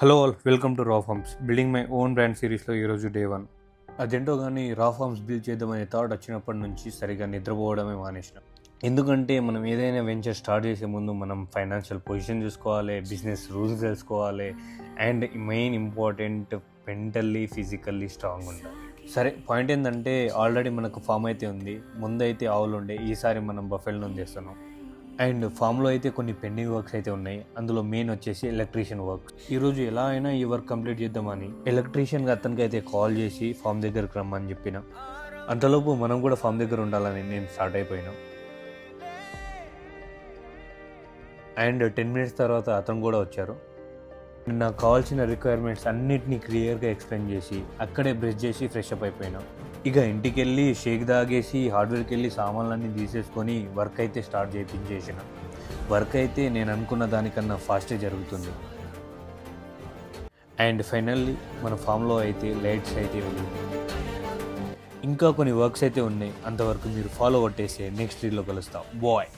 Hello all, welcome to raw farms. Building my own brand సిరీస్లో ఈరోజు day 1. అదేంటో కానీ రా ఫార్మ్స్ బిల్డ్ చేద్దామనే థాట్ వచ్చినప్పటి నుంచి సరిగా నిద్రపోవడమే మానేసిన. ఎందుకంటే మనం ఏదైనా వెంచర్ స్టార్ట్ చేసే ముందు మనం ఫైనాన్షియల్ పొజిషన్ చూసుకోవాలి, బిజినెస్ రూల్స్ తెలుసుకోవాలి, and main important mentally physically strong ఉండాలి. సరే, పాయింట్ ఏంటంటే ఆల్రెడీ మనకు ఫామ్ అయితే ఉంది. ముందైతే ఆవులు ఉండే, ఈసారి మనం బఫెల్ నుంచి చేస్తున్నాం. అండ్ ఫామ్లో అయితే కొన్ని పెండింగ్ వర్క్స్ అయితే ఉన్నాయి. అందులో మెయిన్ వచ్చేసి ఎలక్ట్రీషియన్ వర్క్. ఈరోజు ఎలా అయినా ఈ వర్క్ కంప్లీట్ చేద్దామని ఎలక్ట్రీషియన్గా అతనికి అయితే కాల్ చేసి ఫామ్ దగ్గరకు రమ్మని చెప్పిన. అంతలోపు మనం కూడా ఫామ్ దగ్గర ఉండాలని నేను స్టార్ట్ అయిపోయినా. అండ్ 10 minutes తర్వాత అతను కూడా వచ్చారు. నాకు కావాల్సిన రిక్వైర్మెంట్స్ అన్నిటినీ క్లియర్గా ఎక్స్ప్లెయిన్ చేసి అక్కడే బ్రష్ చేసి ఫ్రెష్ అప్ అయిపోయినా. ఇక ఇంటికి వెళ్ళి షేక్ తాగేసి హార్డ్వేర్కి వెళ్ళి సామాన్లన్నీ తీసేసుకొని వర్క్ అయితే స్టార్ట్ చేయించేసిన. వర్క్ అయితే నేను అనుకున్న దానికన్నా ఫాస్టే జరుగుతుంది. అండ్ ఫైనల్లీ మన ఫామ్లో అయితే లైట్స్ అయితే వెళ్తుంది. ఇంకా కొన్ని వర్క్స్ అయితే ఉన్నాయి. అంతవరకు మీరు ఫాలో కొట్టేసి నెక్స్ట్ రీల్లో కలుస్తాం. బాయ్.